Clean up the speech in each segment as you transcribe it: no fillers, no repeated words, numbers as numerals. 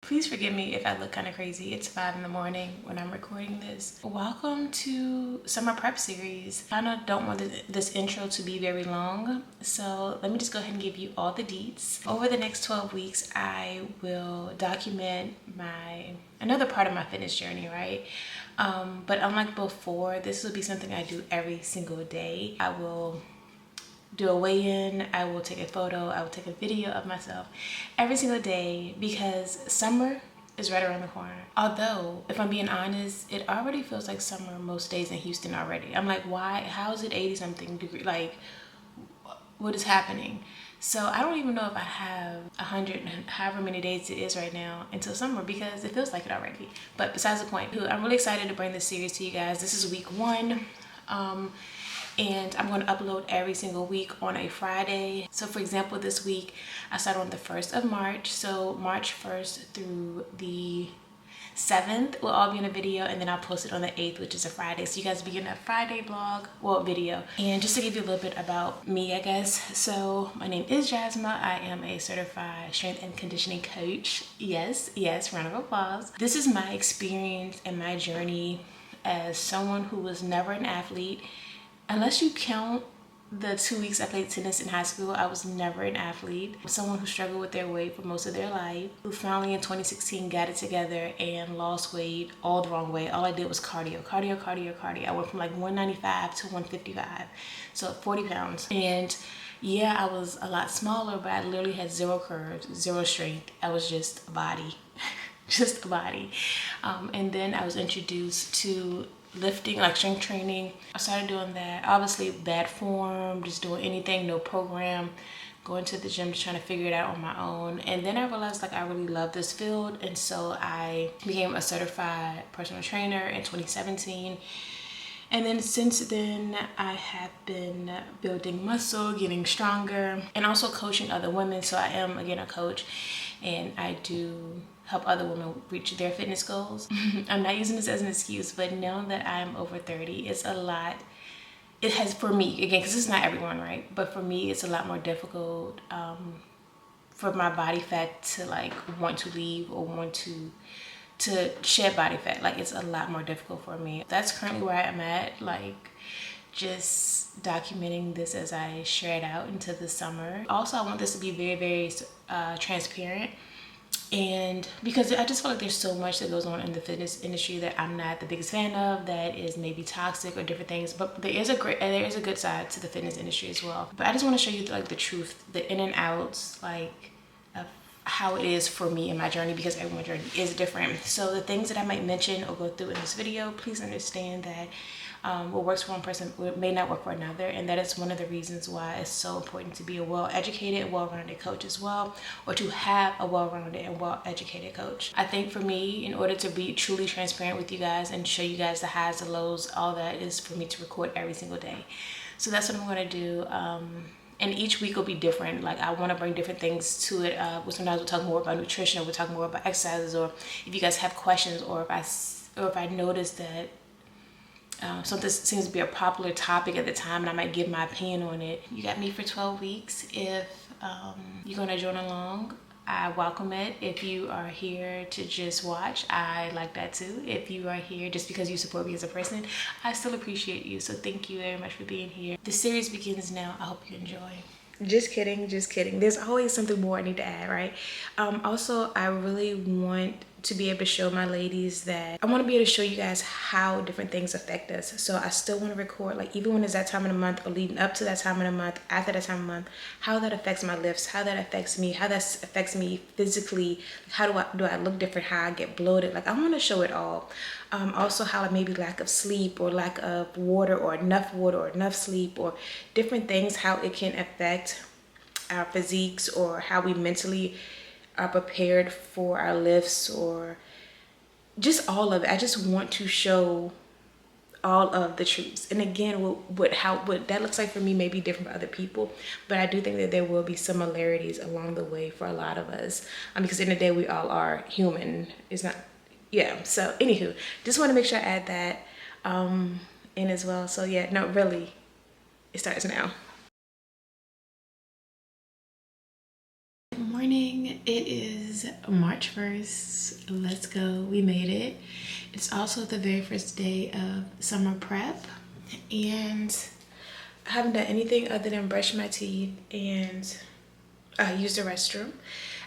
Please forgive me if I look kind of crazy. It's 5 in the morning when I'm recording this. Welcome to Summer Prep Series. I kind of don't want this intro to be very long, so let me just go ahead and give you all the deets. Over the next 12 weeks, I will document another part of my fitness journey, right? But unlike before, this will be something I do every single day. I will do a weigh-in, I will take a photo, I will take a video of myself every single day because summer is right around the corner. Although, if I'm being honest, it already feels like summer most days in Houston already. I'm like, why? How is it 80 something degrees? Like, what is happening? So I don't even know if I have 100, however many days it is right now until summer because it feels like it already. But besides the point, I'm really excited to bring this series to you guys. This is week 1. And I'm going to upload every single week on a Friday. So for example, this week I started on the 1st of March. So March 1st through the 7th will all be in a video, and then I'll post it on the 8th, which is a Friday. So you guys will be getting a Friday vlog, well, video. And just to give you a little bit about me, I guess. So my name is Jasma. I am a certified strength and conditioning coach. Yes, round of applause. This is my experience and my journey as someone who was never an athlete. Unless you count the 2 weeks I played tennis in high school, I was never an athlete. Someone who struggled with their weight for most of their life, who finally in 2016 got it together and lost weight all the wrong way. All I did was cardio. I went from like 195 to 155, so 40 pounds. And yeah, I was a lot smaller, but I literally had zero curves, zero strength. I was just a body, just a body. And then I was introduced to lifting, like strength training. I started doing that. Obviously bad form, just doing anything, no program, going to the gym, just trying to figure it out on my own. And then I realized like I really love this field, and so I became a certified personal trainer in 2017. And then since then, I have been building muscle, getting stronger, and also coaching other women. So I am, again, a coach, and I do help other women reach their fitness goals. I'm not using this as an excuse, but now that I'm over 30, it's a lot. It has, for me, again, because it's not everyone, right? But for me, it's a lot more difficult for my body fat to like want to leave or want to shed body fat. Like, it's a lot more difficult for me. That's currently where I am at, like just documenting this as I share it out into the summer. Also, I want this to be very, very transparent, and because I just feel like there's so much that goes on in the fitness industry that I'm not the biggest fan of, that is maybe toxic or different things, but there is a good side to the fitness industry as well. But I just want to show you like the truth, the in and outs, like of how it is for me in my journey, because everyone's journey is different. So the things that I might mention or go through in this video, please understand that what works for one person may not work for another, and that is one of the reasons why it's so important to be a well-educated, well-rounded coach as well, or to have a well-rounded and well-educated coach. I think for me, in order to be truly transparent with you guys and show you guys the highs, the lows, all that, is for me to record every single day. So that's what I'm going to do. And each week will be different. Like, I want to bring different things to it. Sometimes we'll talk more about nutrition, or we'll talk more about exercises, or if you guys have questions, or if I notice that something seems to be a popular topic at the time and I might give my opinion on it. You got me for 12 weeks. If you're going to join along, I welcome it. If you are here to just watch, I like that too. If you are here just because you support me as a person, I still appreciate you. So thank you very much for being here. The series begins now. I hope you enjoy. Just kidding, just kidding. There's always something more I need to add, right? Also, I really want to be able to show my ladies that I want to be able to show you guys how different things affect us. So I still want to record, like, even when it's that time of the month, or leading up to that time of the month, after that time of the month, how that affects my lifts, how that affects me, how that affects me physically, how do I look different, how I get bloated. Like, I want to show it all. Also how maybe lack of sleep, or lack of water, or enough sleep, or different things, how it can affect our physiques, or how we mentally are prepared for our lifts, or just all of it. I just want to show all of the truths. And again, what that looks like for me may be different for other people, but I do think that there will be similarities along the way for a lot of us, because in the day we all are human. It's not, yeah. So anywho, just want to make sure I add that in as well. So yeah, no, really, it starts now. Good morning. It is March 1st. Let's go. We made it. It's also the very first day of summer prep, and I haven't done anything other than brush my teeth and use the restroom.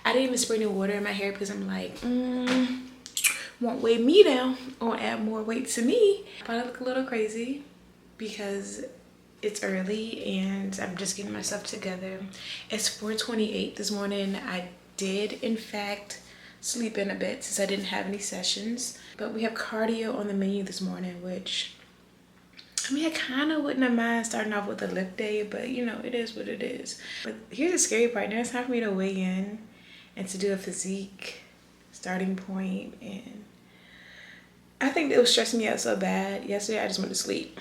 I didn't even spray any water in my hair because I'm like, won't weigh me down or add more weight to me. I probably look a little crazy because it's early and I'm just getting myself together. It's 4:28 this morning. I did in fact sleep in a bit since I didn't have any sessions, but we have cardio on the menu this morning, which I mean, I kind of wouldn't have mind starting off with a lift day, but you know, it is what it is. But here's the scary part. Now it's time for me to weigh in and to do a physique starting point, and I think it was stressing me out so bad. Yesterday I just went to sleep.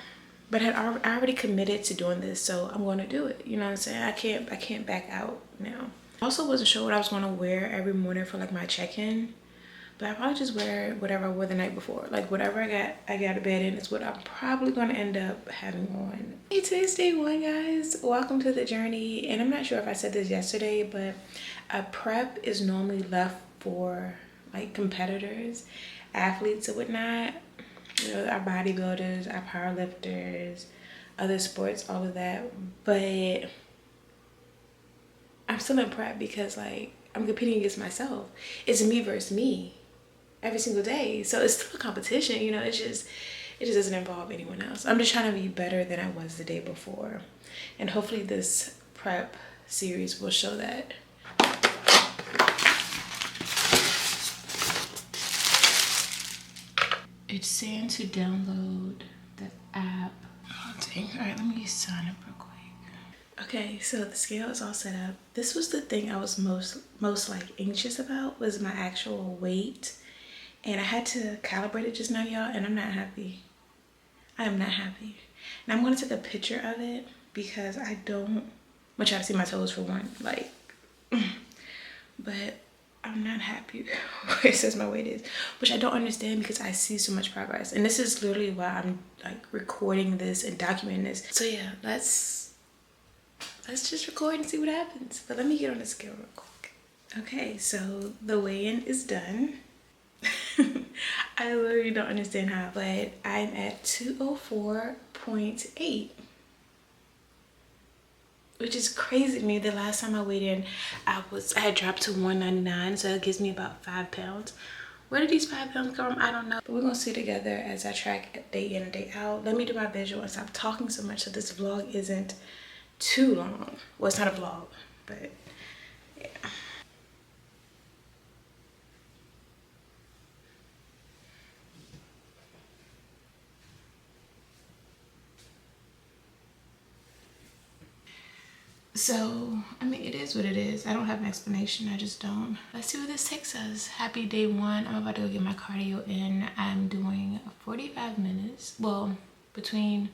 But I already committed to doing this, so I'm going to do it. You know what I'm saying? I can't back out now. I also wasn't sure what I was going to wear every morning for like my check-in, but I probably just wear whatever I wore the night before. Like whatever I got out of bed in is what I'm probably going to end up having on. Hey, today's day one, guys. Welcome to the journey. And I'm not sure if I said this yesterday, but a prep is normally left for like competitors, athletes and whatnot. You know, our bodybuilders, our powerlifters, other sports, all of that. But I'm still in prep because like I'm competing against myself. It's me versus me every single day. So it's still a competition, you know, it just doesn't involve anyone else. I'm just trying to be better than I was the day before. And hopefully this prep series will show that. It's saying to download the app. Oh dang. All right, let me sign up real quick. Okay, so the scale is all set up. This was the thing I was most like anxious about, was my actual weight. And I had to calibrate it just now, y'all, and I'm not happy. I am not happy. And I'm gonna take a picture of it because I don't want y'all to see my toes for one, like, but I'm not happy where it says my weight is, which I don't understand because I see so much progress. And this is literally why I'm like recording this and documenting this. So yeah, let's just record and see what happens. But let me get on the scale real quick. Okay, so the weigh-in is done. I literally don't understand how, but I'm at 204.8. which is crazy to me. The last time I weighed in, I had dropped to 199, so that gives me about 5 pounds. Where did these 5 pounds come from? I don't know. But we're gonna see together as I track day in and day out. Let me do my visual and stop talking so much so this vlog isn't too long. Well, it's not a vlog, but yeah. So, I mean, it is what it is. I don't have an explanation. I just don't. Let's see where this takes us. Happy day one. I'm about to go get my cardio in. I'm doing 45 minutes. Well, I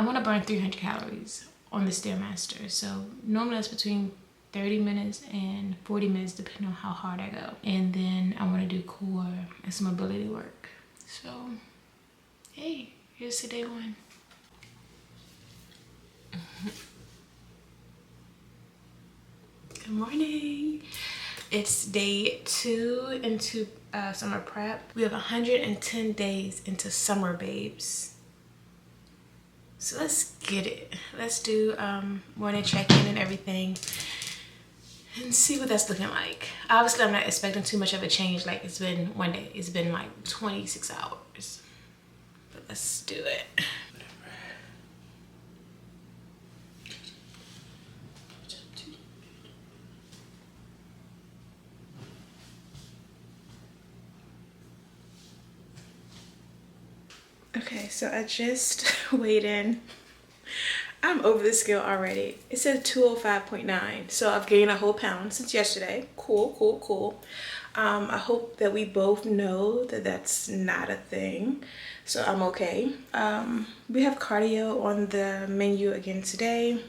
want to burn 300 calories on the Stairmaster. So, normally that's between 30 minutes and 40 minutes, depending on how hard I go. And then I want to do core and some mobility work. So, hey, here's to day one. Good morning. It's day 2 into summer prep. We have 110 days into summer, babes. So let's get it. Let's do morning check-in and everything and see what that's looking like. Obviously, I'm not expecting too much of a change. Like, it's been one day. It's been like 26 hours. But let's do it. Okay, so I just weighed in. I'm over the scale already. It says 205.9, so I've gained a whole pound since yesterday. Cool, cool, cool. I hope that we both know that that's not a thing, so I'm okay. We have cardio on the menu again today.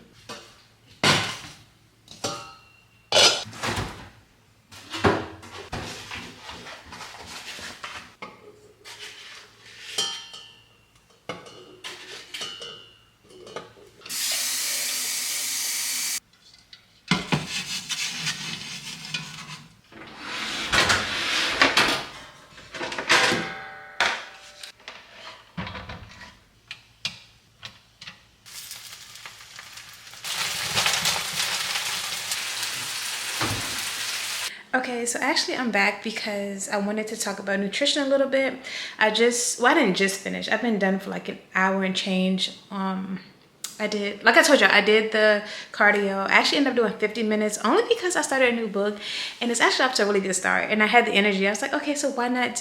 Okay, so actually I'm back because I wanted to talk about nutrition a little bit. I didn't just finish. I've been done for like an hour and change. I did, like I told you, I did the cardio. I actually ended up doing 50 minutes only because I started a new book and it's actually off to a really good start. And I had the energy. I was like, okay, so why not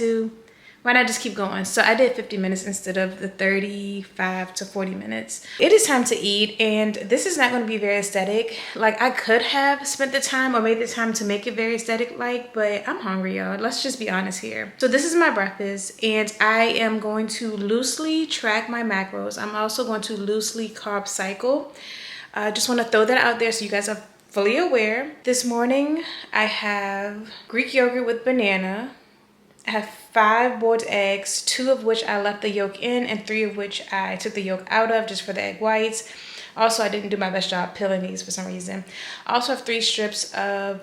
just keep going? So I did 50 minutes instead of the 35 to 40 minutes. It is time to eat, and this is not going to be very aesthetic. Like, I could have spent the time or made the time to make it very aesthetic like, but I'm hungry, y'all. Let's just be honest here. So this is my breakfast, and I am going to loosely track my macros. I'm also going to loosely carb cycle. I just want to throw that out there so you guys are fully aware. This morning, I have Greek yogurt with banana. I have 5 boiled eggs, 2 of which I left the yolk in and 3 of which I took the yolk out of just for the egg whites. Also, I didn't do my best job peeling these for some reason. I also have 3 strips of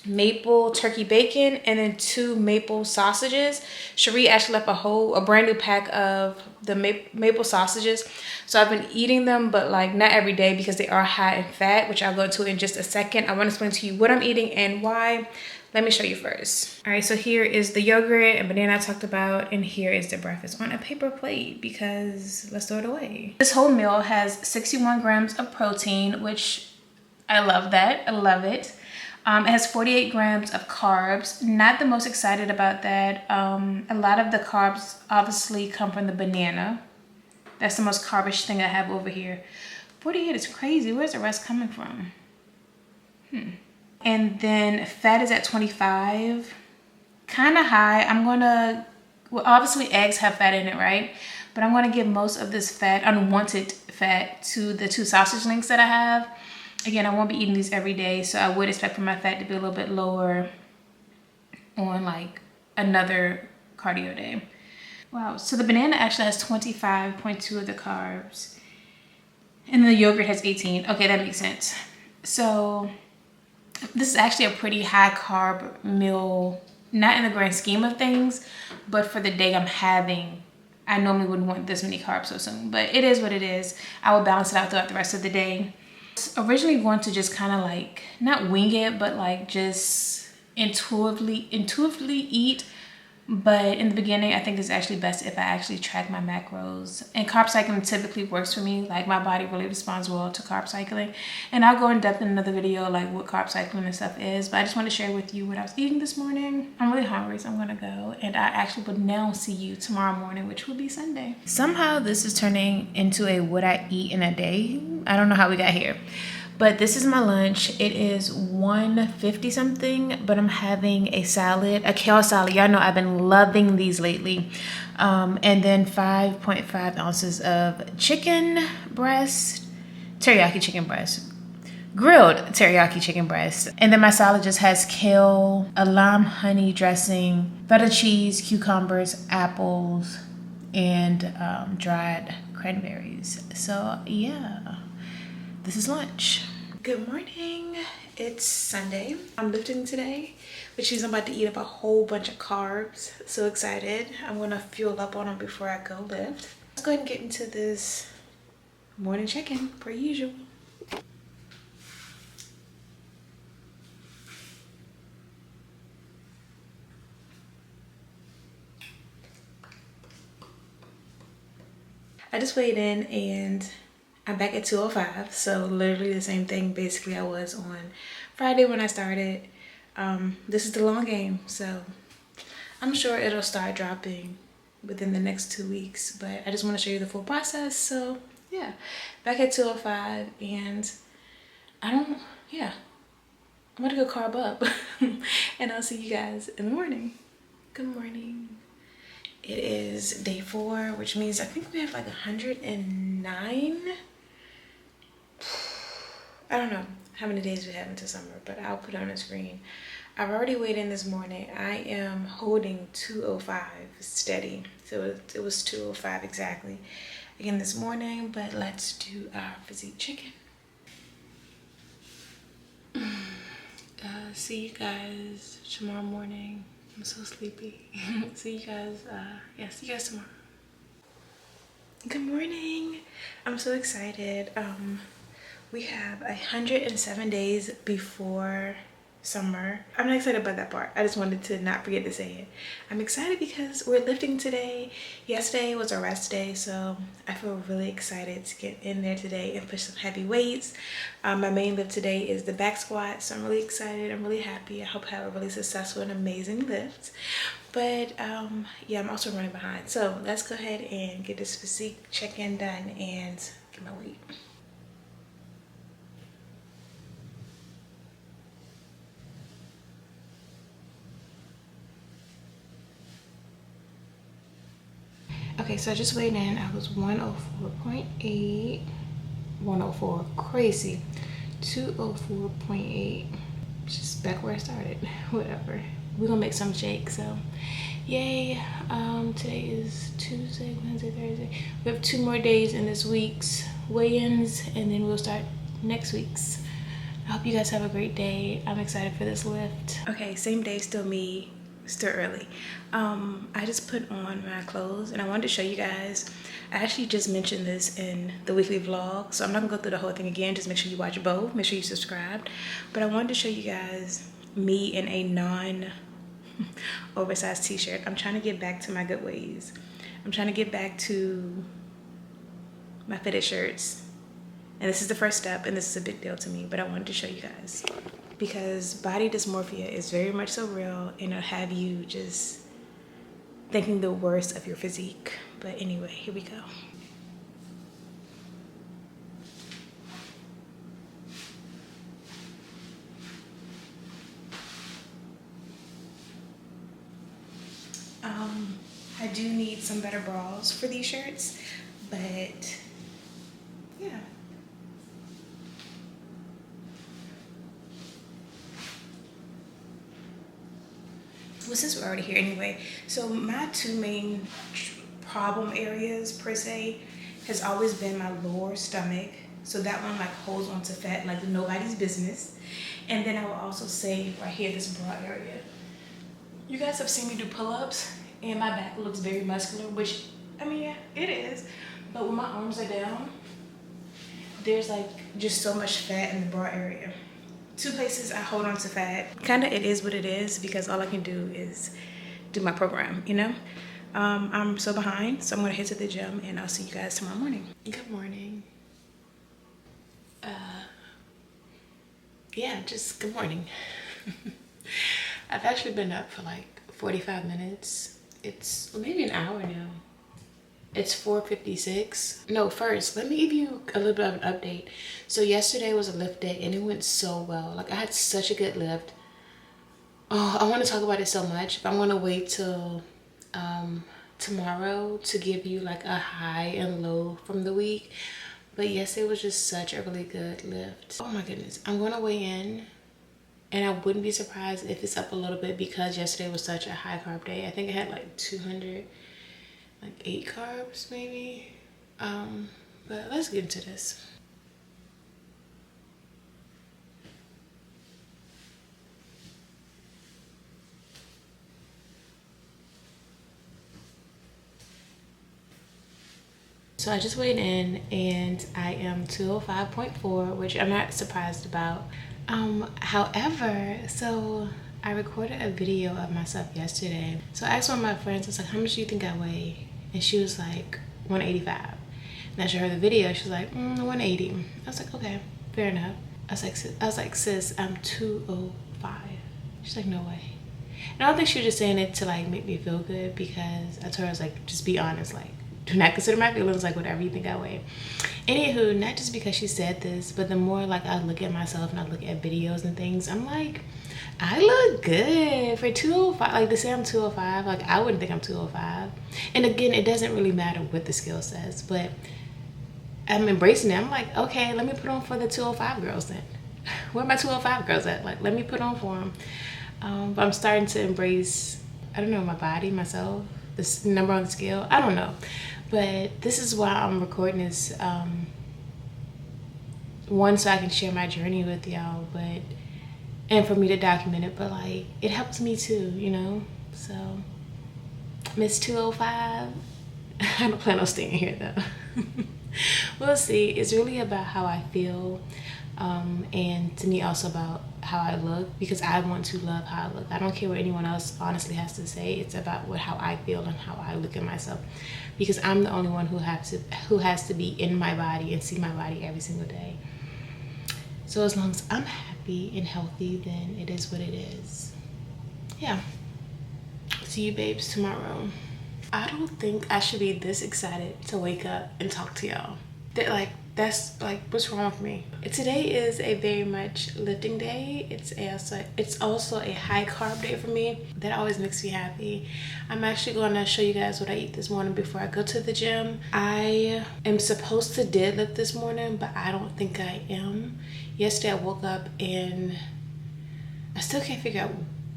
maple turkey bacon and then 2 maple sausages. Cherie actually left a brand new pack of the maple sausages. So I've been eating them, but like not every day because they are high in fat, which I'll go into in just a second. I want to explain to you what I'm eating and why. Let me show you first. All right, so here is the yogurt and banana I talked about, and here is the breakfast on a paper plate because let's throw it away. This whole meal has 61 grams of protein, which I love that. I love it. It has 48 grams of carbs. Not the most excited about that. A lot of the carbs obviously come from the banana. That's the most carbish thing I have over here. 48 is crazy. Where's the rest coming from? And then fat is at 25, kind of high. Well, obviously eggs have fat in it, right? But I'm gonna give most of this fat, unwanted fat, to the 2 sausage links that I have. Again, I won't be eating these every day, so I would expect for my fat to be a little bit lower on like another cardio day. Wow, so the banana actually has 25.2 of the carbs. And the yogurt has 18. Okay, that makes sense. So this is actually a pretty high carb meal, not in the grand scheme of things, but for the day I'm having, I normally wouldn't want this many carbs so soon, but it is what it is. I will balance it out throughout the rest of the day. I was originally going to just kind of like, not wing it, but like just intuitively eat. But in the beginning, I think it's actually best if I actually track my macros. And carb cycling typically works for me. Like my body really responds well to carb cycling. And I'll go in depth in another video like what carb cycling and stuff is. But I just want to share with you what I was eating this morning. I'm really hungry, so I'm gonna go. And I actually will now see you tomorrow morning, which will be Sunday. Somehow this is turning into a what I eat in a day. I don't know how we got here. But this is my lunch. It is 1:50 something, but I'm having a salad, a kale salad. Y'all know I've been loving these lately. And then 5.5 ounces of chicken breast, teriyaki chicken breast, grilled teriyaki chicken breast. And then my salad just has kale, a lime honey dressing, feta cheese, cucumbers, apples, and dried cranberries. So yeah. This is lunch. Good morning. It's Sunday. I'm lifting today, which means I'm about to eat up a whole bunch of carbs. So excited. I'm gonna fuel up on them before I go lift. Let's go ahead and get into this morning check-in per usual. I just weighed in and I'm back at 205, so literally the same thing basically I was on Friday when I started. This is the long game, so I'm sure it'll start dropping within the next 2 weeks, but I just want to show you the full process. So yeah, back at 205, and I'm gonna go carb up and I'll see you guys in the morning. Good morning. It is day 4, which means I think we have like 109. I don't know how many days we have into summer, but I'll put it on the screen. I've already weighed in this morning. I am holding 205 steady. So it was 205 exactly again this morning, but let's do our physique chicken. See you guys tomorrow morning. I'm so sleepy. See you guys tomorrow. Good morning. I'm so excited. We have 107 days before summer. I'm not excited about that part. I just wanted to not forget to say it. I'm excited because we're lifting today. Yesterday was our rest day, so I feel really excited to get in there today and push some heavy weights. My main lift today is the back squat, so I'm really excited. I'm really happy. I hope I have a really successful and amazing lift. But yeah, I'm also running behind. So let's go ahead and get this physique check-in done and get my weight. Okay, so I just weighed in. I was 104.8, 104, crazy, 204.8, just back where I started. Whatever, we're gonna make some shake. So yay. Today is Tuesday, Wednesday, Thursday. We have 2 more days in this week's weigh-ins, and then we'll start next week's. I hope you guys have a great day. I'm excited for this lift. Okay, same day, still me, still early. I just put on my clothes and I wanted to show you guys. I actually just mentioned this in the weekly vlog, so I'm not gonna go through the whole thing again. Just make sure you watch both, make sure you subscribed. But I wanted to show you guys me in a non-oversized t-shirt. I'm trying to get back to my good ways. I'm trying to get back to my fitted shirts. And this is the first step, and this is a big deal to me, but I wanted to show you guys. Because body dysmorphia is very much so real, and it'll have you just thinking the worst of your physique. But anyway, here we go. I do need some better bras for these shirts, but yeah. Well, since we're already here anyway, so my 2 main problem areas per se has always been my lower stomach. So that one like holds onto fat like nobody's business. And then I will also say right here, this bra area. You guys have seen me do pull-ups and my back looks very muscular, which I mean, yeah, it is. But when my arms are down, there's like just so much fat in the bra area. 2 places I hold on to fat. Kinda it is what it is because all I can do is do my program, you know? I'm so behind, so I'm gonna head to the gym and I'll see you guys tomorrow morning. Good morning. Yeah, just good morning. I've actually been up for like 45 minutes. It's maybe an hour now. It's 4:56. No, first, let me give you a little bit of an update. So yesterday was a lift day and it went so well. Like I had such a good lift. Oh, I want to talk about it so much, but I'm going to wait till tomorrow to give you like a high and low from the week. But yesterday was just such a really good lift. Oh my goodness. I'm going to weigh in and I wouldn't be surprised if it's up a little bit because yesterday was such a high carb day. I think I had like 8 carbs maybe. But let's get into this. So I just weighed in and I am 205.4, which I'm not surprised about. However, so I recorded a video of myself yesterday. So I asked one of my friends, I was like, how much do you think I weigh? And she was like 185. And I showed her the video, she was like 180. I was like, okay, fair enough. I was like, sis, I'm 205. She's like, no way. And I don't think she was just saying it to like make me feel good, because I told her, I was like, just be honest, like do not consider my feelings, like whatever you think I weigh. Anywho, not just because she said this, but the more like I look at myself and I look at videos and things, I'm like, I look good for 205. Like to say I'm 205, like I wouldn't think I'm 205. And again, it doesn't really matter what the scale says, but I'm embracing it. I'm like, okay, let me put on for the 205 girls then. Where are my 205 girls at? Like, let me put on for them. But I'm starting to embrace, I don't know, my body, myself, this number on the scale. I don't know. But this is why I'm recording this. One, so I can share my journey with y'all, but and for me to document it, but like it helps me too, you know. So Miss 205, I don't plan on staying here though. We'll see. It's really about how I feel, and to me also about how I look because I want to love how I look. I don't care what anyone else honestly has to say. It's about how I feel and how I look at myself, because I'm the only one who has to be in my body and see my body every single day. So as long as I'm happy and healthy, then it is what it is. Yeah. See you babes tomorrow. I don't think I should be this excited to wake up and talk to y'all. That's like, what's wrong with me? Today is a very much lifting day. It's also a high carb day for me. That always makes me happy. I'm actually going to show you guys what I eat this morning before I go to the gym. I am supposed to deadlift this morning, but I don't think I am. Yesterday I woke up and I still can't figure out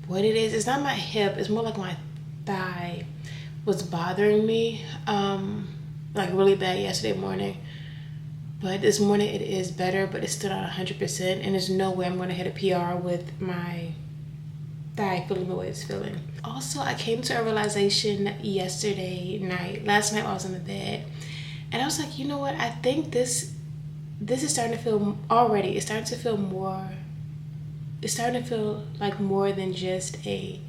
what it is. It's not my hip, it's more like my thigh was bothering me like really bad yesterday morning. But this morning it is better, but it's still not 100%, and there's no way I'm gonna hit a PR with my thigh feeling the way it's feeling. Also, I came to a realization yesterday night, last night while I was in the bed, and I was like, you know what, I think this is starting to feel already, it's starting to feel like more than just a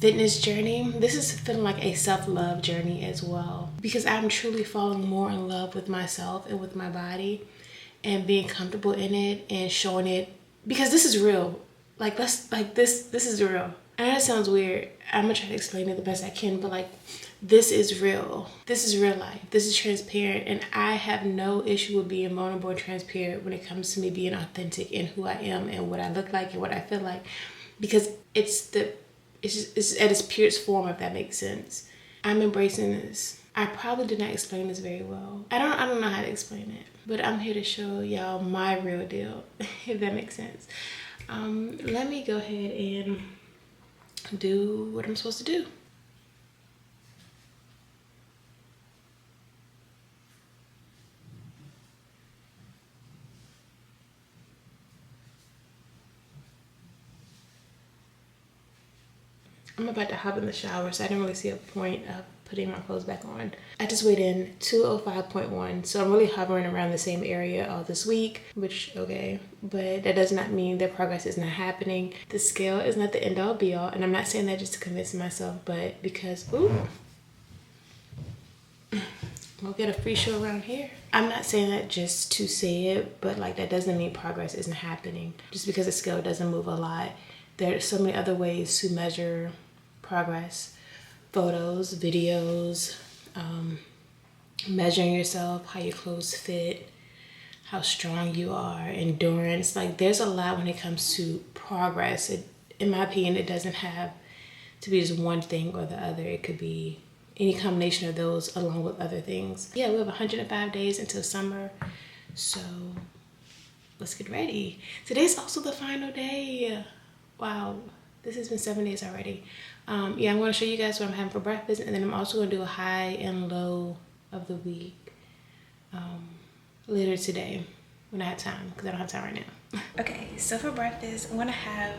fitness journey. This is feeling like a self-love journey as well, because I'm truly falling more in love with myself and with my body and being comfortable in it and showing it, because this is real. This is real. I know it sounds weird. I'm gonna try to explain it the best I can, but like, this is real. This is real life. This is transparent, and I have no issue with being vulnerable and transparent when it comes to me being authentic in who I am and what I look like and what I feel like, because it's at its purest form, if that makes sense. I'm embracing this. I probably did not explain this very well. I don't know how to explain it, but I'm here to show y'all my real deal, if that makes sense. Let me go ahead and do what I'm supposed to do. I'm about to hop in the shower, so I didn't really see a point of putting my clothes back on. I just weighed in 205.1, so I'm really hovering around the same area all this week, which, okay, but that does not mean that progress is not happening. The scale is not the end all be all, and I'm not saying that just to convince myself, but because, ooh, we'll get a free show around here. I'm not saying that just to say it, but like, that doesn't mean progress isn't happening. Just because the scale doesn't move a lot, there's so many other ways to measure progress. Photos, videos, measuring yourself, how your clothes fit, how strong you are, endurance. Like, there's a lot when it comes to progress. In my opinion, it doesn't have to be just one thing or the other. It could be any combination of those along with other things. Yeah, we have 105 days until summer, so let's get ready. Today's also the final day. Wow, this has been 7 days already. Yeah, I'm going to show you guys what I'm having for breakfast, and then I'm also going to do a high and low of the week later today when I have time, because I don't have time right now. Okay, so for breakfast, I'm going to have,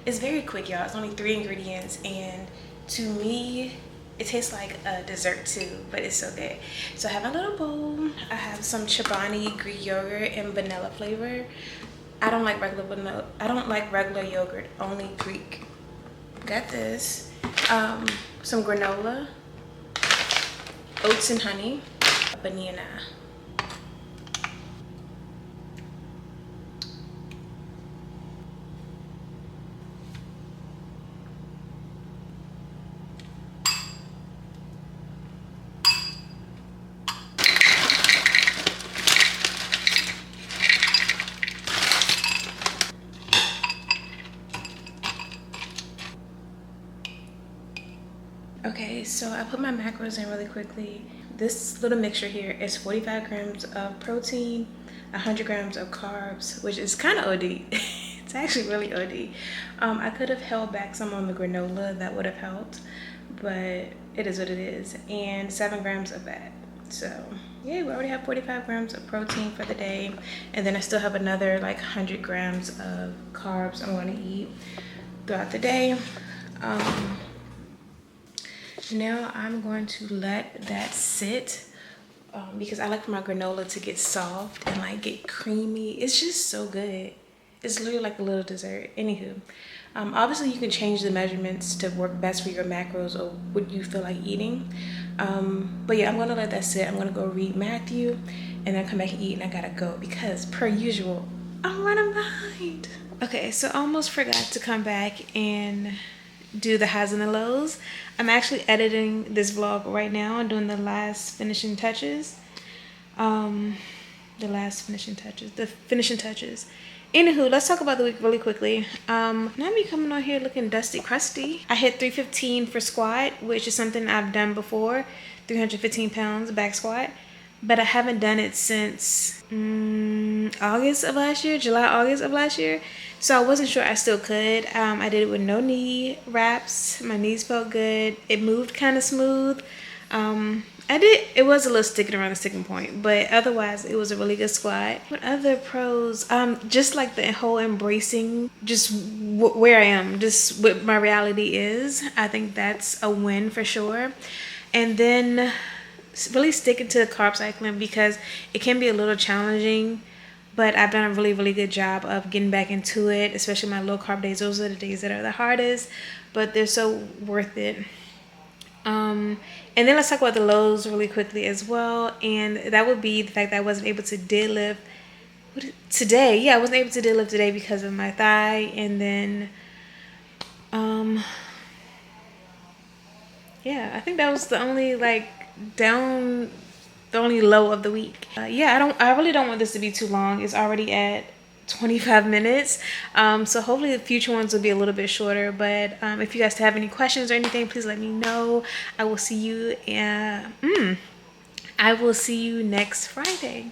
it's very quick, y'all. It's only 3 ingredients, and to me, it tastes like a dessert too, but it's so good. So I have a little bowl. I have some Chobani Greek yogurt and vanilla flavor. I don't like regular vanilla. I don't like regular yogurt, only Greek. Got this. Some granola, oats and honey, a banana. Okay, so I put my macros in really quickly. This little mixture here is 45 grams of protein, 100 grams of carbs, which is kind of OD. It's actually really OD. I could have held back some on the granola, that would have helped, but it is what it is. And 7 grams of fat. So yeah, we already have 45 grams of protein for the day. And then I still have another like 100 grams of carbs I'm gonna eat throughout the day. Now I'm going to let that sit because I like for my granola to get soft and like get creamy. It's just so good. It's literally like a little dessert. Anywho, obviously you can change the measurements to work best for your macros or what you feel like eating. But yeah, I'm gonna let that sit. I'm gonna go read Matthew and then come back and eat, and I gotta go because per usual, I'm running behind. Okay, so I almost forgot to come back and do the highs and the lows. I'm actually editing this vlog right now and doing the last finishing touches. The finishing touches. Anywho, let's talk about the week really quickly. Not me coming on here looking dusty, crusty. I hit 315 for squat, which is something I've done before. 315 pounds back squat. But I haven't done it since August of last year, July, August of last year. So I wasn't sure I still could. I did it with no knee wraps. My knees felt good. It moved kind of smooth. It was a little sticking around the sticking point, but otherwise it was a really good squat. What other pros? Just like the whole embracing just where I am, just what my reality is. I think that's a win for sure. And then really sticking to carb cycling because it can be a little challenging, but I've done a really, really good job of getting back into it, especially my low carb days. Those are the days that are the hardest, but they're so worth it. And then let's talk about the lows really quickly as well. And that would be the fact that I wasn't able to deadlift today. Yeah, I wasn't able to deadlift today because of my thigh. And then, yeah, I think that was the only the only low of the week. Yeah, I really don't want this to be too long. It's already at 25 minutes. So hopefully the future ones will be a little bit shorter, but if you guys have any questions or anything, please let me know. I will see you next Friday.